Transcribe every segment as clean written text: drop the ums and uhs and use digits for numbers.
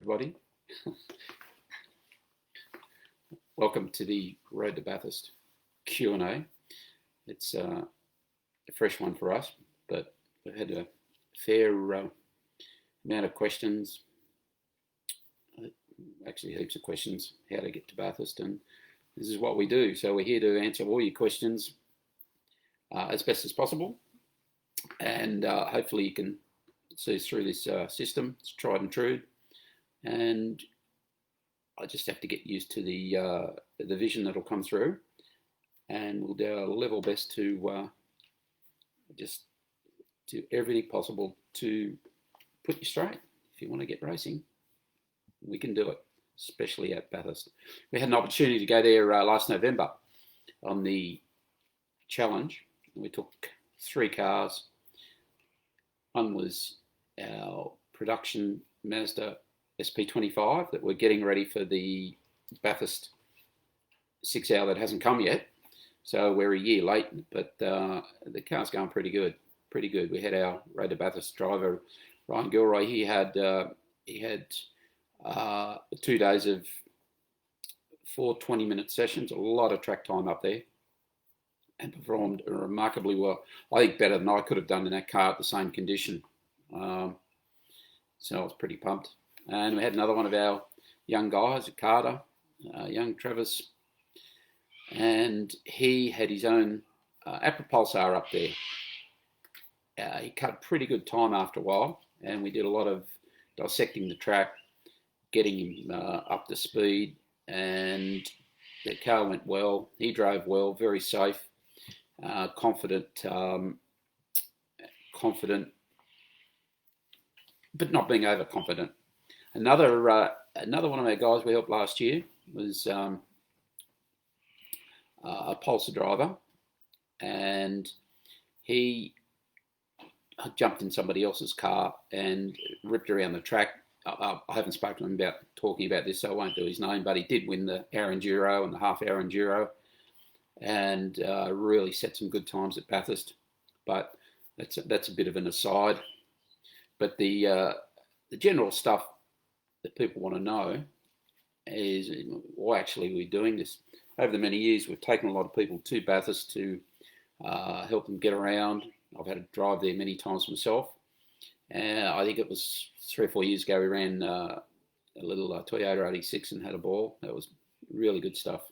everybody. Welcome to the Road to Bathurst Q&A. It's a fresh one for us, but we've had a fair amount of questions, actually heaps of questions, how to get to Bathurst, and this is what we do. So we're here to answer all your questions as best as possible, and hopefully you can see us through this system. It's tried and true, and I just have to get used to the vision that'll come through, and we'll do our level best to just do everything possible to put you straight. If you want to get racing, we can do it, especially at Bathurst. We had an opportunity to go there last November on the challenge. We took 3 cars. One was our production Mazda SP25 that we're getting ready for the Bathurst 6 hour that hasn't come yet. So we're a year late, but the car's going pretty good. We had our Road to Bathurst driver, Ryan Gilroy. He had 2 days of 4 20-minute sessions, a lot of track time up there, and performed remarkably well. I think better than I could have done in that car at the same condition. So I was pretty pumped. And we had another one of our young guys, Carter, young Travis, and he had his own Pulsar up there. He cut pretty good time after a while, and we did a lot of dissecting the track, getting him up to speed, and the car went well. He drove well, very safe, confident, but not being overconfident. Another one of our guys we helped last year was a Pulsar driver, and he jumped in somebody else's car and ripped around the track. I haven't spoken to him about talking about this, so I won't do his name, but he did win the hour enduro and the half-hour enduro, and really set some good times at Bathurst. But that's a bit of an aside. But the general stuff that people want to know is why actually we're doing this. Over the many years, we've taken a lot of people to Bathurst to help them get around. I've had to drive there many times myself. I think it was 3 or 4 years ago we ran a little Toyota 86 and had a ball. That was really good stuff.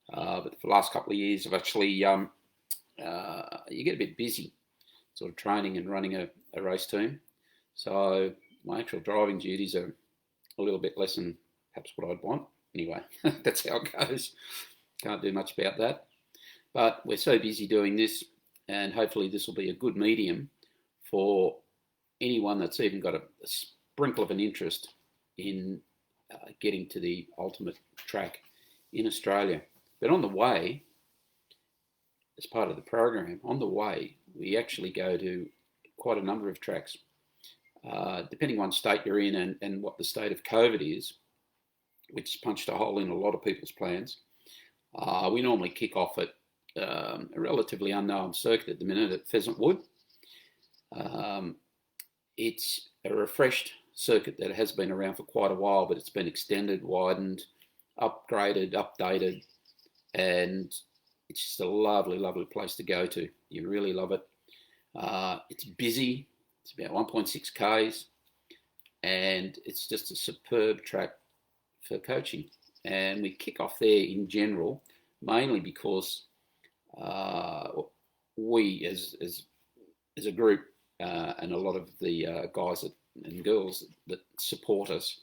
But for the last couple of years, I've actually you get a bit busy, sort of training and running a race team. So my actual driving duties are a little bit less than perhaps what I'd want. Anyway, that's how it goes. Can't do much about that. But we're so busy doing this, and hopefully this will be a good medium for anyone that's even got a sprinkle of an interest in getting to the ultimate track in Australia. But on the way, as part of the program, on the way, we actually go to quite a number of tracks. Depending on state you're in and what the state of COVID is, which punched a hole in a lot of people's plans, we normally kick off at a relatively unknown circuit at the minute at Pheasant Wood. It's a refreshed circuit that has been around for quite a while, but it's been extended, widened, upgraded, updated, and it's just a lovely, lovely place to go to. You really love it. It's busy. It's about 1.6 Ks, and it's just a superb track for coaching. And we kick off there in general, mainly because we, as a group, and a lot of the guys and girls that support us,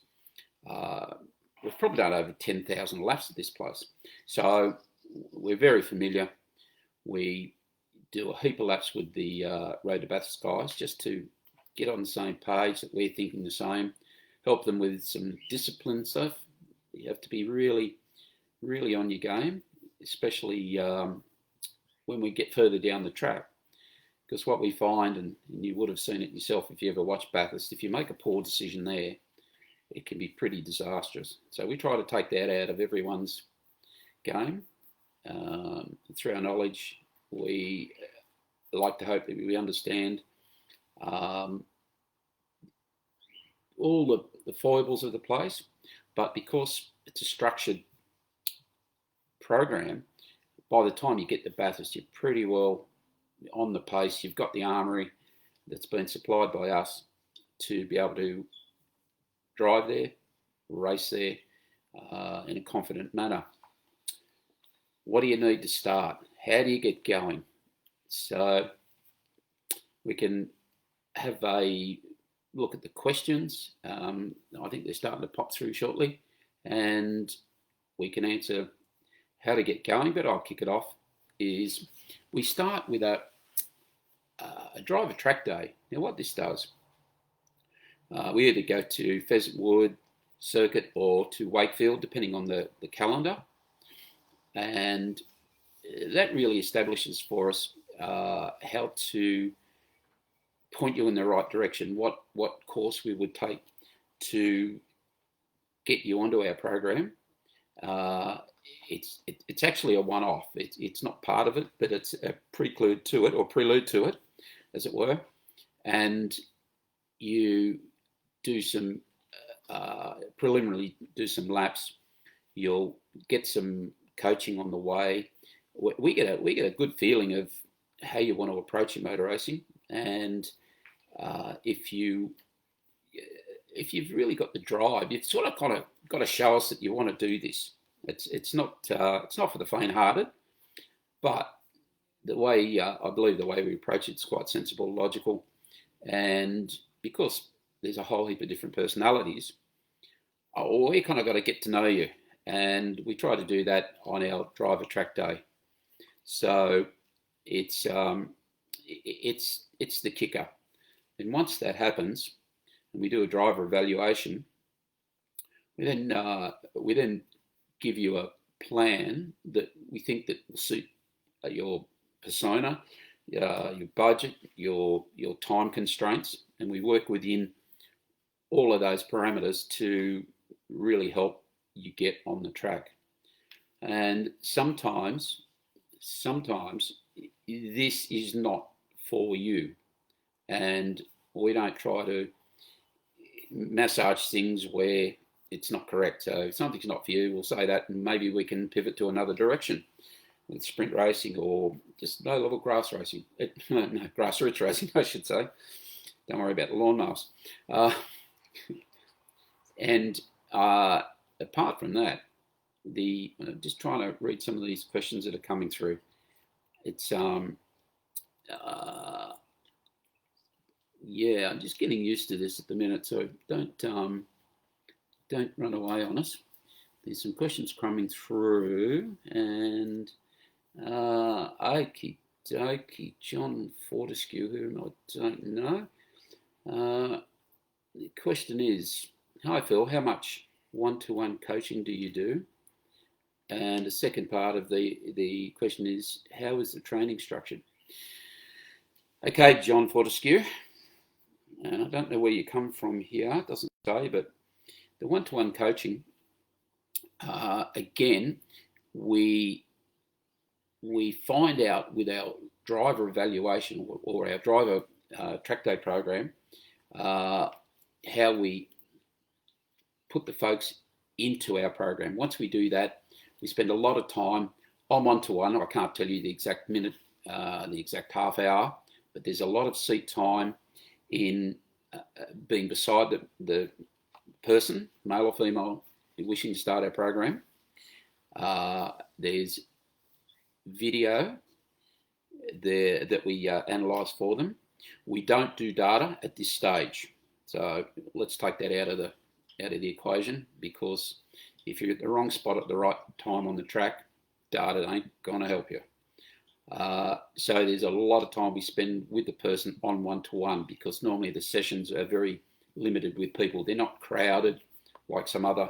we've probably done over 10,000 laps at this place. So we're very familiar. We do a heap of laps with the Road to Bathurst guys just to get on the same page, that we're thinking the same, help them with some discipline stuff. You have to be really, really on your game, especially when we get further down the track. Because what we find, and you would have seen it yourself if you ever watched Bathurst, if you make a poor decision there, it can be pretty disastrous. So we try to take that out of everyone's game. Through our knowledge, we like to hope that we understand all the foibles of the place, but because it's a structured program, by the time you get to Bathurst, you're pretty well on the pace. You've got the armoury that's been supplied by us to be able to drive there, race there in a confident manner. What do you need to start? How do you get going? So we can have a look at the questions. I think they're starting to pop through shortly, and we can answer how to get going, but I'll kick it off. Is we start with a driver track day. Now what this does, we either go to Pheasant Wood circuit or to Wakefield, depending on the calendar, and that really establishes for us how to point you in the right direction, what course we would take to get you onto our program. It's actually a one-off. It's not part of it, but it's a prelude to it, as it were. And you do some preliminarily do some laps. You'll get some coaching on the way. We get a good feeling of how you want to approach your motor racing, and if you've really got the drive, you've sort of kind of got to show us that you want to do this. It's not for the faint-hearted, but the way I believe the way we approach it's quite sensible, logical, and because there's a whole heap of different personalities, we kind of got to get to know you, and we try to do that on our driver track day. So it's the kicker, and once that happens, and we do a driver evaluation, we then give you a plan that we think that will suit your persona, your budget, your time constraints, and we work within all of those parameters to really help you get on the track. And sometimes this is not for you, and we don't try to massage things where it's not correct. So if something's not for you, we'll say that, and maybe we can pivot to another direction with sprint racing or just low-level grass racing. No, grassroots racing, I should say. Don't worry about the lawnmowers. And apart from that, just trying to read some of these questions that are coming through. It's yeah, I'm just getting used to this at the minute, so don't run away on us. There's some questions coming through, and okie dokie, John Fortescue, whom I don't know. The question is, hi Phil, how much one-to-one coaching do you do? And the second part of the question is, how is the training structured? Okay, John Fortescue, and I don't know where you come from here, it doesn't say, but the one-to-one coaching, again, we find out with our driver evaluation or our driver track day program how we put the folks into our program. Once we do that, we spend a lot of time on one-to-one. I can't tell you the exact minute, the exact half hour, but there's a lot of seat time in being beside the person, male or female, wishing to start our program. There's video there that we analyse for them. We don't do data at this stage, so let's take that out of the equation, because if you're at the wrong spot at the right time on the track, data ain't going to help you. So there's a lot of time we spend with the person on one-to-one, because normally the sessions are very limited with people. They're not crowded like some other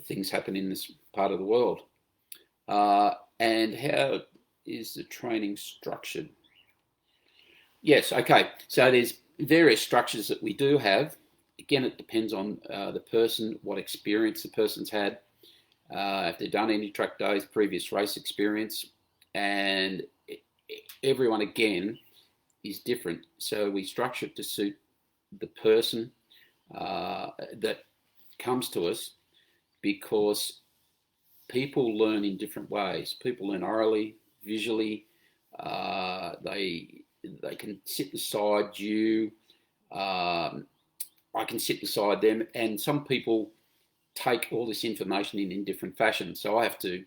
things happen in this part of the world. And how is the training structured? Yes, okay. So there's various structures that we do have. Again, it depends on the person, what experience the person's had, if they've done any track days, previous race experience, and everyone, again, is different. So we structure it to suit the person, that comes to us because people learn in different ways. People learn orally, visually. They can sit beside you. I can sit beside them, and some people take all this information in different fashions. So I have to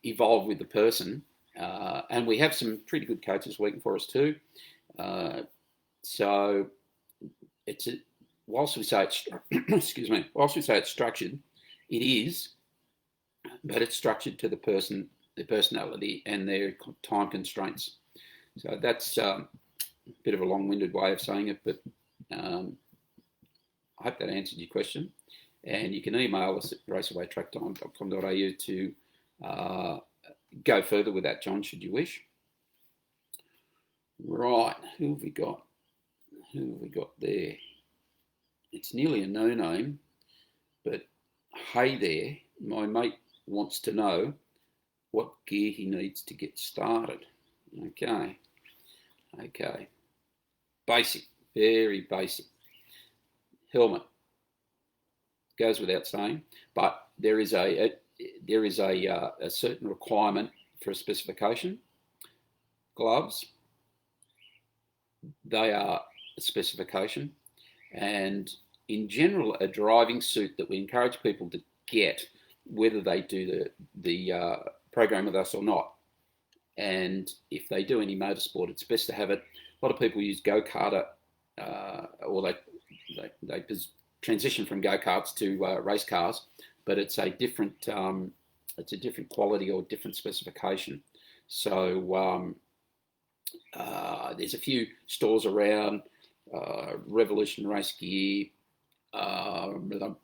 evolve with the person, and we have some pretty good coaches working for us too. So it's whilst we say it's excuse me, whilst we say it's structured, it is, but it's structured to the person, their personality, and their time constraints. So that's a bit of a long-winded way of saying it, but I hope that answered your question. And you can email us at raceawaytracktime.com.au to go further with that, John, should you wish. Right, who have we got? Who have we got there? It's nearly a no-name, but hey there, my mate wants to know what gear he needs to get started. Okay. Basic, very basic. Helmet goes without saying, but there is a certain requirement for a specification. Gloves, they are a specification, and in general, a driving suit that we encourage people to get, whether they do the program with us or not. And if they do any motorsport, it's best to have it. A lot of people use go-karter, or they transition from go-karts to race cars, but it's a different quality or different specification. So there's a few stores around, Revolution Race Gear, the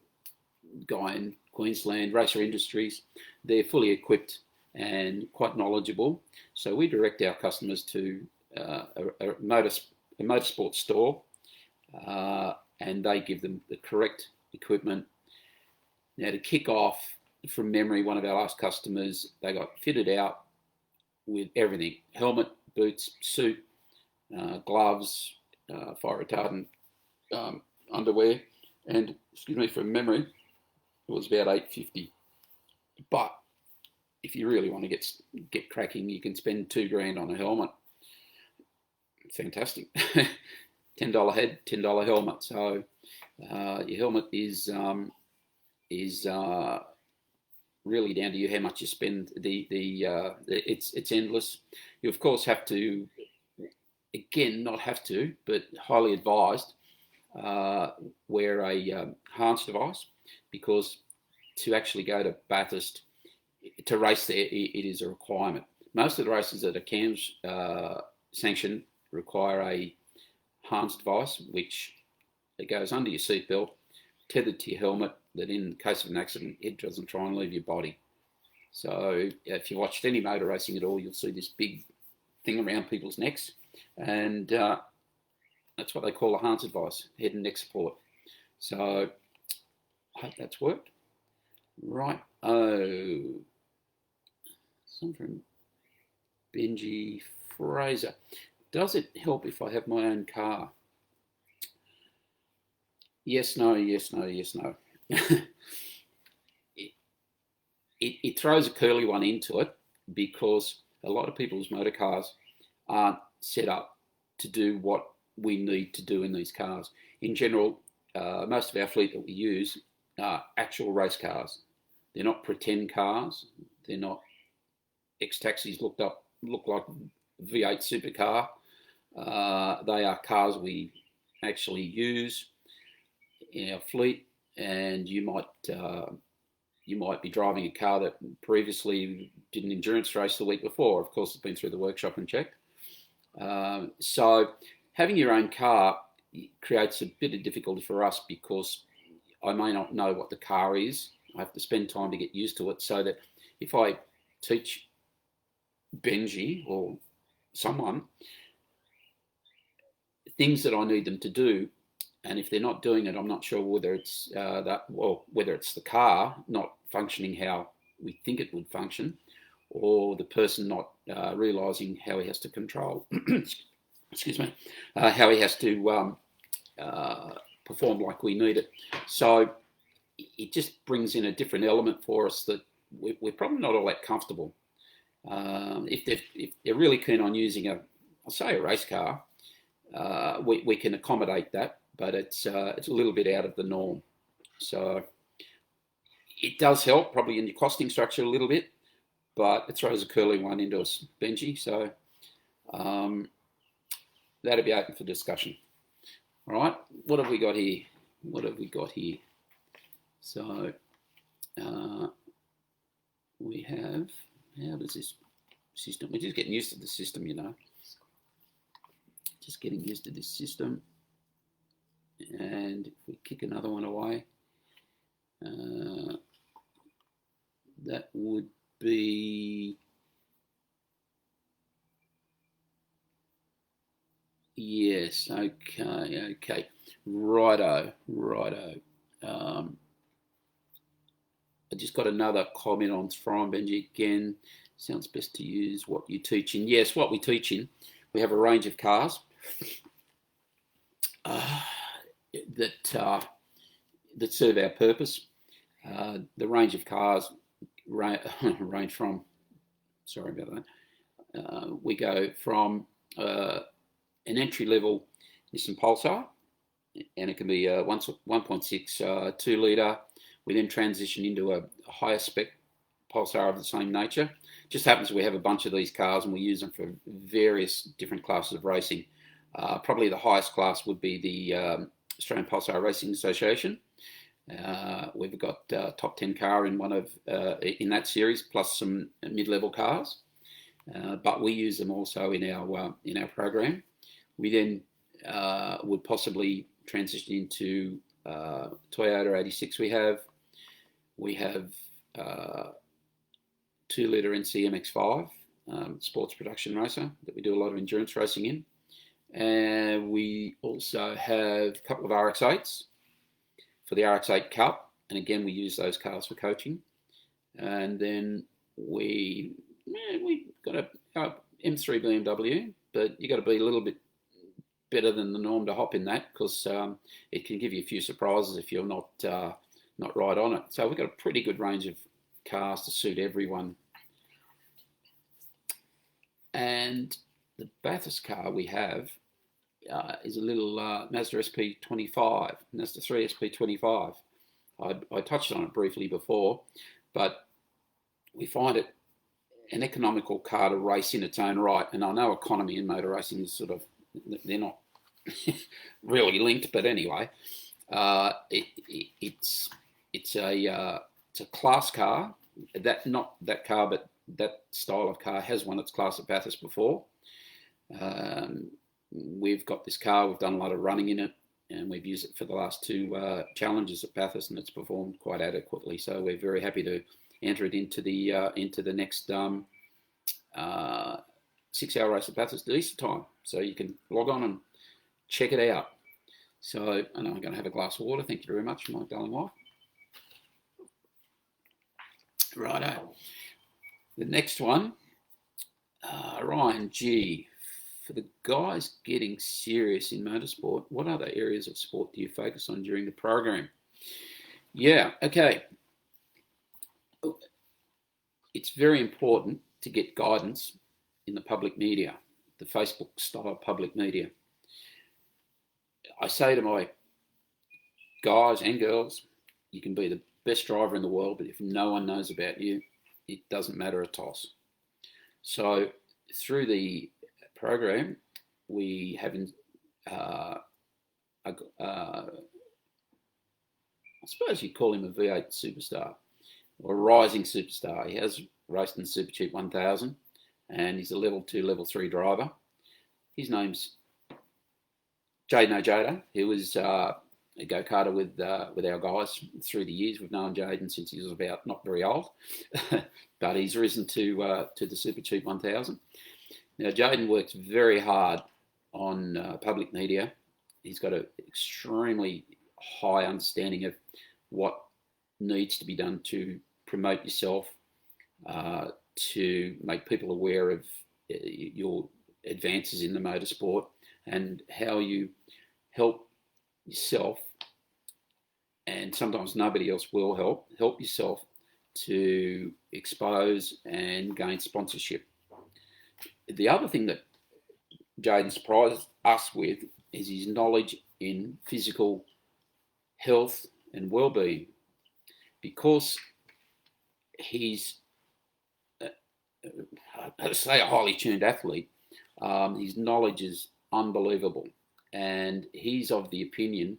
guy in Queensland, Racer Industries. They're fully equipped and quite knowledgeable. So we direct our customers to a motorsport store, and they give them the correct equipment. Now, to kick off, from memory, one of our last customers, they got fitted out with everything: helmet, boots, suit, gloves, fire retardant underwear, and from memory, it was about $850. But if you really want to get cracking, you can spend $2,000 on a helmet. Fantastic. $10 head, $10 helmet. So your helmet is really down to you how much you spend. It's endless. You of course have to, again, not have to, but highly advised, wear a harness device, because to actually go to Bathurst to race there, it is a requirement. Most of the races that are CAMS sanctioned require a harness device, which it goes under your seatbelt, tethered to your helmet, that in case of an accident, it doesn't try and leave your body. So if you watched any motor racing at all, you'll see this big thing around people's necks, and that's what they call a harness device, head and neck support. So I hope that's worked. Right. Oh, some from Benji Fraser. Does it help if I have my own car? Yes, no, yes, no, yes, no. it throws a curly one into it, because a lot of people's motor cars aren't set up to do what we need to do in these cars. In general, most of our fleet that we use are actual race cars. They're not pretend cars. They're not ex-taxis look like V8 supercar. They are cars we actually use in our fleet, and you might be driving a car that previously did an endurance race the week before. Of course, it's been through the workshop and checked. So having your own car creates a bit of difficulty for us, because I may not know what the car is. I have to spend time to get used to it, so that if I teach Benji or someone things that I need them to do, and if they're not doing it, I'm not sure whether it's whether it's the car not functioning how we think it would function, or the person not realising how he has to control, excuse me, how he has to perform like we need it. So it just brings in a different element for us that we're probably not all that comfortable. If they're really keen on using a race car, we can accommodate that, but it's a little bit out of the norm. So it does help probably in your costing structure a little bit, but it throws a curly one into us, Benji. So that'll be open for discussion. All right, what have we got here? So we have, how does this system, we're just getting used to the system, just getting used to this system. And if we kick another one away, that would be, yes, okay, righto. I just got another comment on from Benji again. Sounds best to use what you teach in. Yes, what we teach in. We have a range of cars that serve our purpose. The range of cars range from, sorry about that, we go from an entry-level Nissan Pulsar, and it can be a 1.6 2 litre. We then transition into a higher spec Pulsar of the same nature. Just happens we have a bunch of these cars and we use them for various different classes of racing. Probably the highest class would be the Australian Pulsar Racing Association. We've got top 10 car in one of in that series, plus some mid-level cars. But we use them also in our program. We then would possibly transition into Toyota 86. We have 2 litre NC MX5 sports production racer that we do a lot of endurance racing in. And we also have a couple of RX8s for the RX8 Cup. And again, we use those cars for coaching. And then we got a M3 BMW, but you got to be a little bit better than the norm to hop in that, because it can give you a few surprises if you're not right on it. So we've got a pretty good range of cars to suit everyone. And the Bathurst car we have is a little Mazda SP25, Mazda 3 SP25. I touched on it briefly before, but we find it an economical car to race in its own right. And I know economy and motor racing is sort of, they're not really linked, but anyway, it's a class car. Not that car, but that style of car has won its class at Bathurst before. We've got this car. We've done a lot of running in it, and we've used it for the last 2 challenges at Bathurst, and it's performed quite adequately. So we're very happy to enter it into the next 6-hour race at Bathurst at Easter time. So you can log on and check it out. So I know I'm going to have a glass of water. Thank you very much, my darling wife. Righto. The next one, Ryan G. For the guys getting serious in motorsport, what other areas of sport do you focus on during the program? Yeah, okay. It's very important to get guidance in the public media, the Facebook style public media. I say to my guys and girls, you can be the best driver in the world, but if no one knows about you, it doesn't matter a toss. So through the program, we have I suppose you'd call him a V8 superstar or a rising superstar. He has raced in the Super Cheap 1000 and he's a level 2, level 3 driver. His name's Jaden Ojeda. He was a go-karter with our guys through the years. We've known Jaden since he was about not very old, but he's risen to the Super Cheap 1000. Now, Jaden works very hard on public media. He's got an extremely high understanding of what needs to be done to promote yourself, to make people aware of your advances in the motorsport and how you help yourself and sometimes nobody else will help yourself to expose and gain sponsorship. The other thing that Jaden surprised us with is his knowledge in physical health and well-being, because he's, say, a highly tuned athlete. His knowledge is unbelievable, and he's of the opinion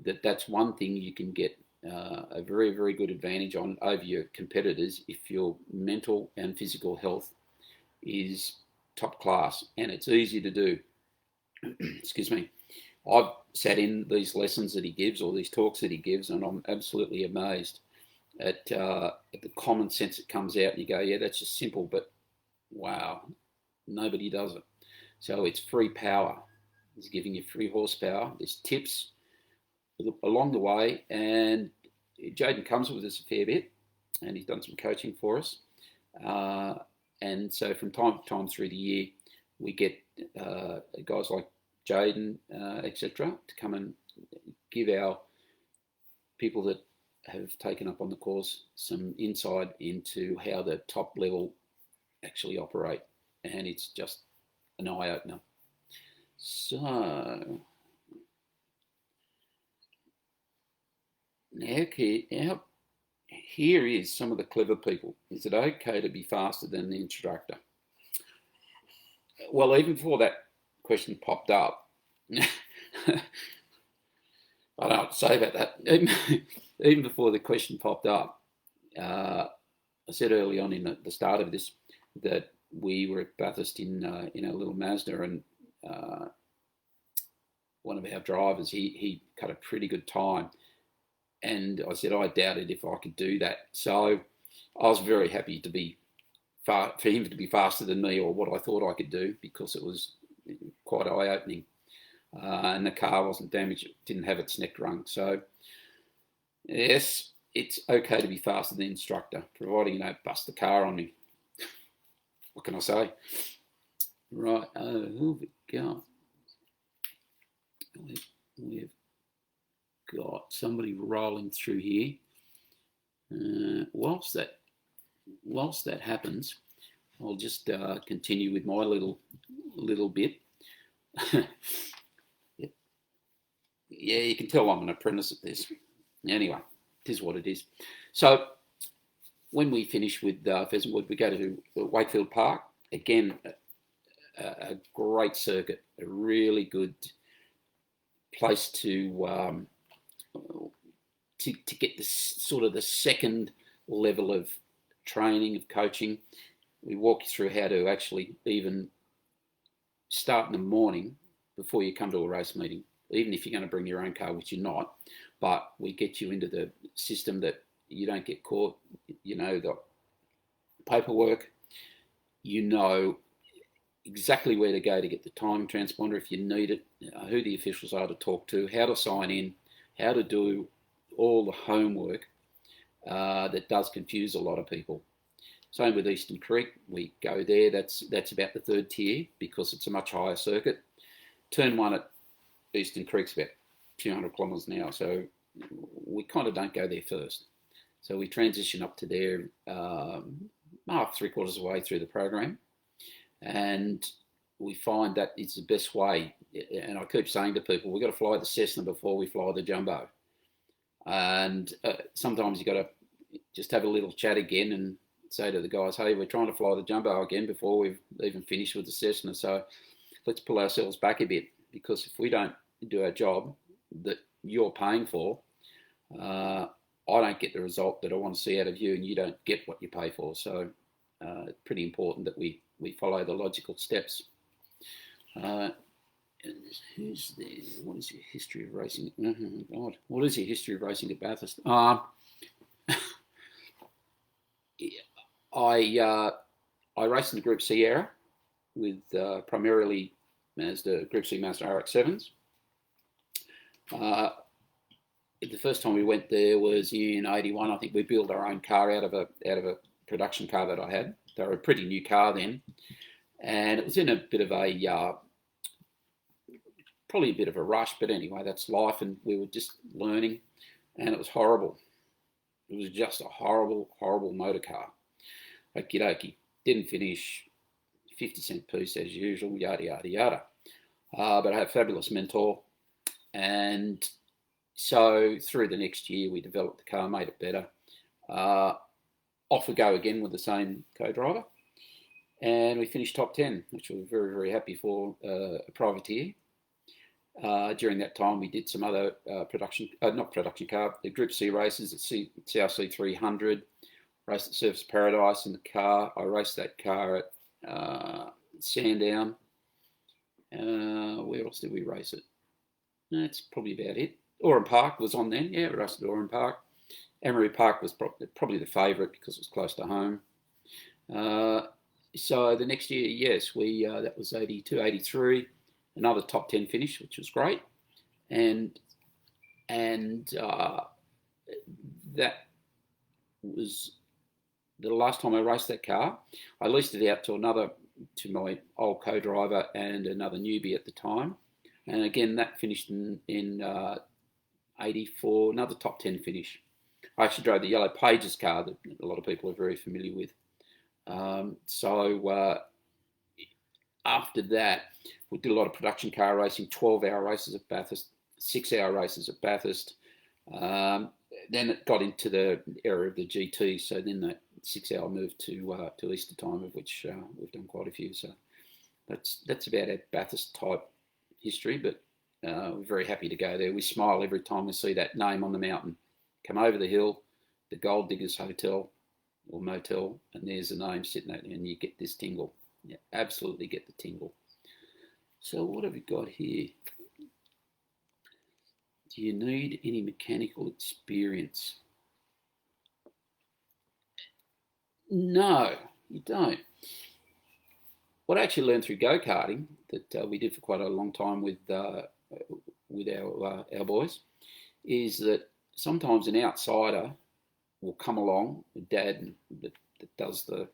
that that's one thing you can get a very, very good advantage on over your competitors if your mental and physical health is top class, and it's easy to do. Excuse me. I've sat in these lessons that he gives, or these talks that he gives, and I'm absolutely amazed at the common sense that comes out, and you go, yeah, that's just simple, but wow, nobody does it. So it's free power. He's giving you free horsepower. There's tips along the way, and Jaden comes with us a fair bit, and he's done some coaching for us. And so from time to time through the year, we get guys like Jaden, etc., to come and give our people that have taken up on the course some insight into how the top level actually operate, and it's just an eye-opener. So now here is some of the clever people. Is it okay to be faster than the instructor? Well, even before that question popped up, I don't know what to say about that. Even before the question popped up, I said early on in the start of this that we were at Bathurst in a little Mazda, and one of our drivers, he cut a pretty good time, and I said I doubted if I could do that. So I was very happy to be for him to be faster than me, or what I thought I could do, because it was quite eye-opening. And the car wasn't damaged; it didn't have its neck wrung. So yes, it's okay to be faster than the instructor, providing you don't bust the car on me. What can I say? Right, who have we got? We've got somebody rolling through here. Whilst that happens, I'll just continue with my little bit. Yeah, you can tell I'm an apprentice at this. Anyway, it is what it is. So when we finish with Pheasantwood, we go to Wakefield Park. Again, a great circuit, a really good place to get this sort of the second level of training, of coaching. We walk you through how to actually even start in the morning before you come to a race meeting, even if you're going to bring your own car, which you're not. But we get you into the system that you don't get caught. You know the paperwork. You know exactly where to go to get the time transponder if you need it, who the officials are to talk to, how to sign in, how to do all the homework that does confuse a lot of people. Same with Eastern Creek. We go there. That's about the third tier, because it's a much higher circuit. Turn one at Eastern Creek's about 200 kilometres an hour, so we kind of don't go there first. So we transition up to there half, 3/4 of the way through the program, and we find that it's the best way. And I keep saying to people, we've got to fly the Cessna before we fly the Jumbo. And sometimes you've got to just have a little chat again and say to the guys, hey, we're trying to fly the Jumbo again before we've even finished with the Cessna. So let's pull ourselves back a bit, because if we don't do our job that you're paying for, I don't get the result that I want to see out of you, and you don't get what you pay for. So it's pretty important that we follow the logical steps. Who's there? What is your history of racing? God, what is your history of racing at Bathurst? I raced in the Group C era with primarily Mazda Group C Mazda RX-7s. The first time we went there was in '81. I think we built our own car out of a production car that I had. They were a pretty new car then, and it was in a bit of a probably a bit of a rush, but anyway, that's life, and we were just learning. and it was horrible. It was just a horrible, horrible motor car. Okie dokie. Didn't finish, 50-cent piece as usual, yada, yada, yada. But I had a fabulous mentor. And so through the next year, we developed the car, made it better. Off we go again with the same co-driver. And we finished top 10, which we were very, very happy for a privateer. During that time, we did some other not production car, the Group C races at CRC 300, raced at Surfers Paradise in the car. I raced that car at Sandown. Where else did we race it? That's probably about it. Oran Park was on then. Yeah, we raced at Oran Park. Emery Park was probably the favourite because it was close to home. So the next year, yes, that was 82, 83, another top 10 finish, which was great. And that was the last time I raced that car. I leased it out to my old co-driver and another newbie at the time. And again, that finished in 84, another top 10 finish. I actually drove the Yellow Pages car that a lot of people are very familiar with. So after that, we did a lot of production car racing, 12-hour races at Bathurst, 6-hour races at Bathurst. Then it got into the era of the GT, so then that 6-hour moved to Easter time, of which we've done quite a few. So that's about our Bathurst type history, but we're very happy to go there. We smile every time we see that name on the mountain. Come over the hill, the Gold Diggers Hotel or Motel, and there's the name sitting there, and you get this tingle. You absolutely get the tingle. So what have we got here? Do you need any mechanical experience? No, you don't. What I actually learned through go-karting that we did for quite a long time with our boys is that sometimes an outsider will come along, a dad that does the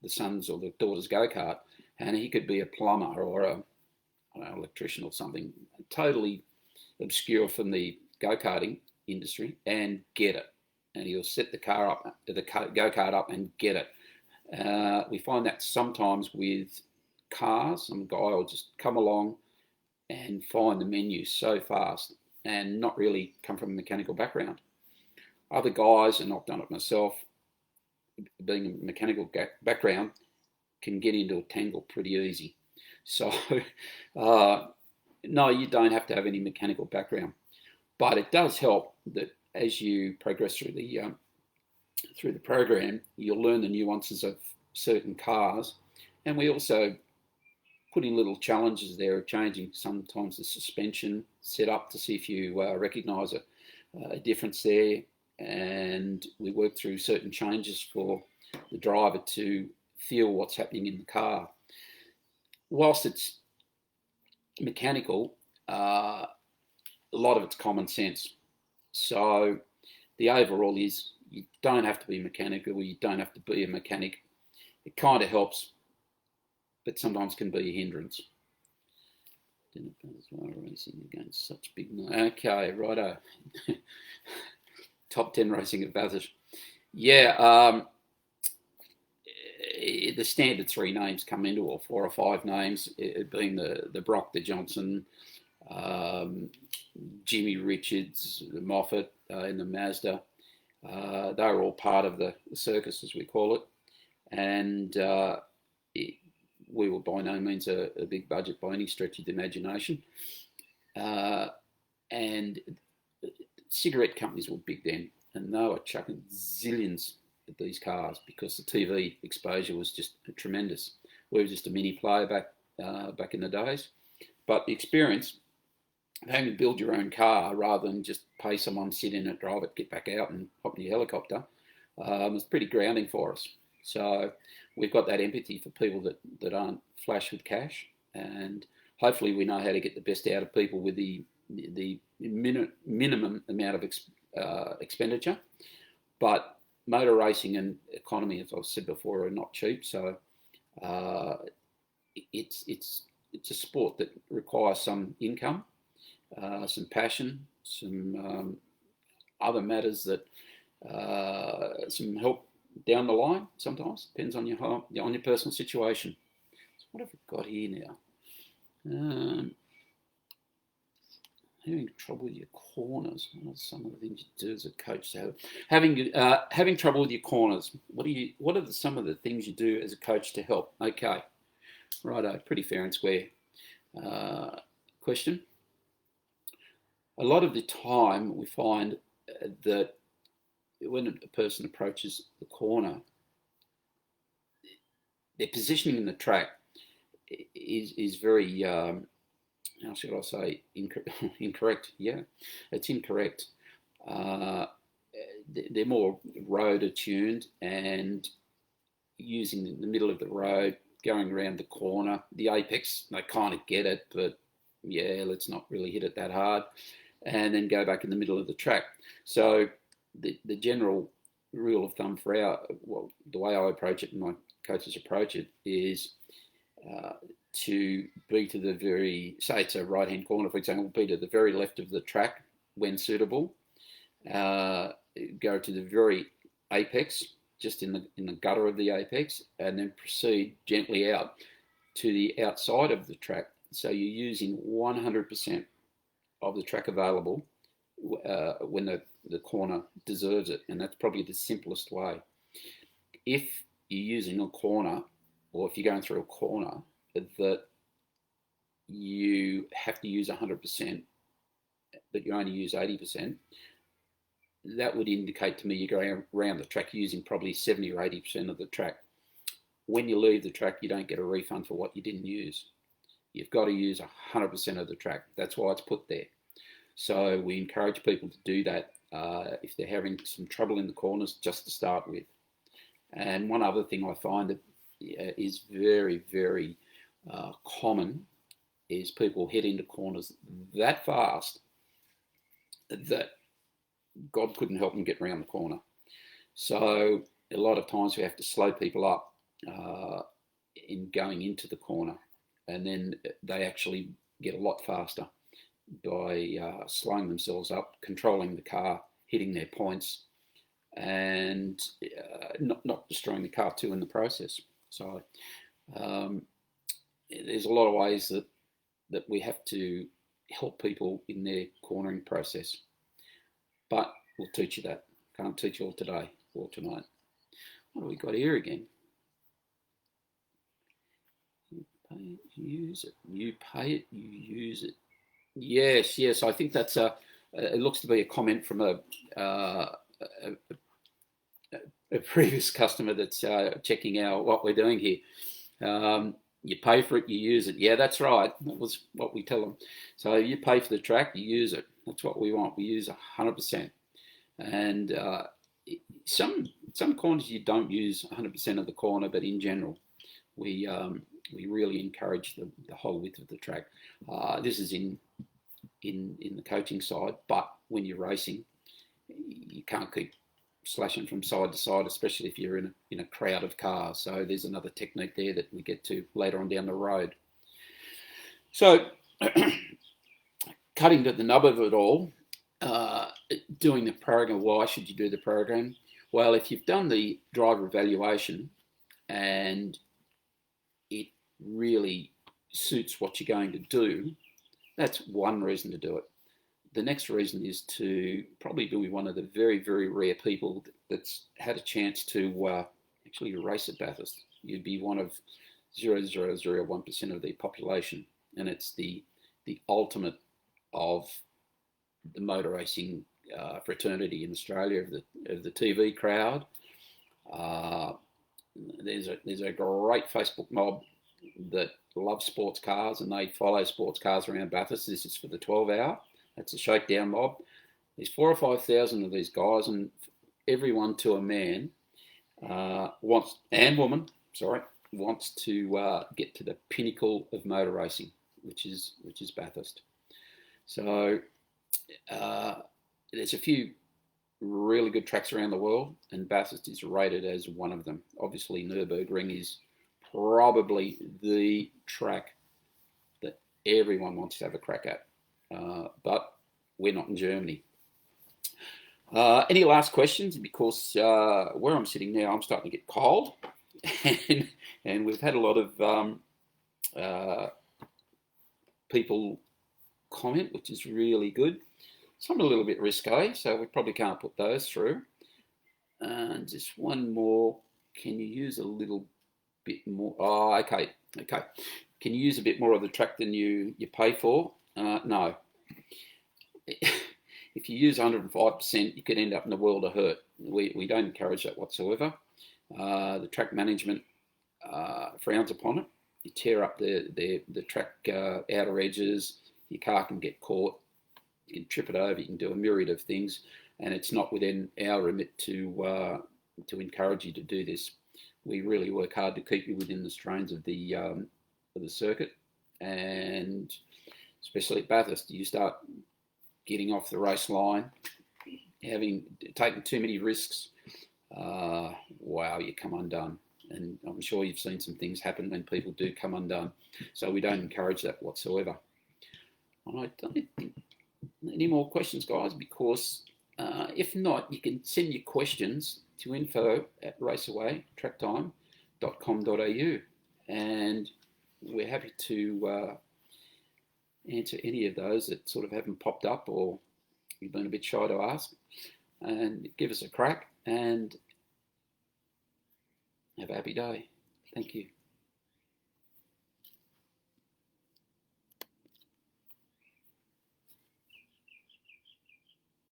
son's or the daughter's go-kart, and he could be a plumber or an electrician or something, totally obscure from the go-karting industry, and get it. And he'll set the go-kart up and get it. We find that sometimes with cars, some guy will just come along and find the menu so fast and not really come from a mechanical background. Other guys, and I've done it myself, being a mechanical background, can get into a tangle pretty easy. So, no, you don't have to have any mechanical background, but it does help that as you progress through the program, you'll learn the nuances of certain cars, and we also put in little challenges there of changing sometimes the suspension setup to see if you recognise a difference there, and we work through certain changes for the driver to feel what's happening in the car. Whilst it's mechanical, a lot of it's common sense. So the overall is you don't have to be mechanical, you don't have to be a mechanic. It kind of helps, but sometimes can be a hindrance. Racing against such big... Okay, righto. Top 10 racing at Bathurst. Yeah, the standard 3 names come into, or 4 or 5 names, it being the Brock, the Johnson, Jimmy Richards, the Moffat, and the Mazda. They were all part of the circus, as we call it. And we were by no means a big budget by any stretch of the imagination. And cigarette companies were big then, and they were chucking zillions at these cars because the TV exposure was just tremendous. We were just a mini player back in the days. But the experience of having to build your own car rather than just pay someone, sit in it, drive it, get back out and hop in your helicopter was pretty grounding for us. So we've got that empathy for people that aren't flush with cash, and hopefully we know how to get the best out of people with the minimum amount of expenditure. But motor racing and economy, as I've said before, are not cheap. So it's a sport that requires some income, some passion, some other matters that some help down the line sometimes. Depends on your personal situation. So what have we got here now? Having trouble with your corners. What are some of the things you do as a coach to help? Having trouble with your corners. What are some of the things you do as a coach to help? Okay, righto, pretty fair and square question. A lot of the time we find that when a person approaches the corner, their positioning in the track is very, how should I say, incorrect. Yeah, it's incorrect. They're more road attuned and using the middle of the road, going around the corner. The apex, they kind of get it, but yeah, let's not really hit it that hard. And then go back in the middle of the track. So the general rule of thumb for the way I approach it and my coaches approach it is to be to the very, say it's a right-hand corner, for example, be to the very left of the track when suitable. Go to the very apex, just in the gutter of the apex, and then proceed gently out to the outside of the track. So you're using 100% of the track available when the corner deserves it, and that's probably the simplest way. If you're using a corner, or if you're going through a corner that you have to use 100%, but you only use 80%, that would indicate to me you're going around the track using probably 70 or 80% of the track. When you leave the track, you don't get a refund for what you didn't use. You've got to use 100% of the track. That's why it's put there. So we encourage people to do that if they're having some trouble in the corners, just to start with. And one other thing I find that is very, very common is people head into corners that fast that God couldn't help them get around the corner. So a lot of times we have to slow people up in going into the corner, and then they actually get a lot faster by slowing themselves up, controlling the car, hitting their points, and not destroying the car too in the process. So there's a lot of ways that we have to help people in their cornering process. But we'll teach you that. Can't teach you all today or tonight. What have we got here again? You pay it, you use it. You pay it, you use it. Yes. I think that's it looks to be a comment from a previous customer that's checking out what we're doing here. You pay for it, you use it. Yeah, that's right. That was what we tell them. So you pay for the track, you use it. That's what we want. We use 100%. And some corners you don't use 100% of the corner, but in general, we really encourage the whole width of the track. This is in the coaching side, but when you're racing, you can't keep slashing from side to side, especially if you're in a crowd of cars. So there's another technique there that we get to later on down the road. So cutting to the nub of it all, doing the program. Why should you do the program? Well, if you've done the driver evaluation and it really suits what you're going to do, that's one reason to do it. The next reason is to probably be one of the very, very rare people that's had a chance to actually race at Bathurst. You'd be one of 0.001% of the population, and it's the ultimate of the motor racing fraternity in Australia, of the TV crowd. There's a great Facebook mob that love sports cars, and they follow sports cars around Bathurst. This is for the 12-hour. That's a shakedown mob. There's 4,000 or 5,000 of these guys, and everyone to a man wants to get to the pinnacle of motor racing, which is Bathurst. So there's a few really good tracks around the world, and Bathurst is rated as one of them. Obviously, Nürburgring is probably the track that everyone wants to have a crack at, but we're not in Germany. Any last questions? Because where I'm sitting now, I'm starting to get cold, and we've had a lot of uh, people comment, which is really good. Some are a little bit risque, so we probably can't put those through. And just one more. Can you use a little bit more? Oh, okay, okay. Can you use a bit more of the track than you pay for? No. If you use 105%, you could end up in a world of hurt. We don't encourage that whatsoever. The track management frowns upon it. You tear up the track outer edges, your car can get caught, you can trip it over, you can do a myriad of things, and it's not within our remit to encourage you to do this. We really work hard to keep you within the strains of the circuit, and especially at Bathurst, you start getting off the race line, having taken too many risks, wow, you come undone. And I'm sure you've seen some things happen when people do come undone. So we don't encourage that whatsoever. I don't think any more questions, guys, because if not, you can send your questions to info@raceawaytracktime.com.au, and we're happy to answer any of those that sort of haven't popped up or you've been a bit shy to ask, and give us a crack and have a happy day. Thank you.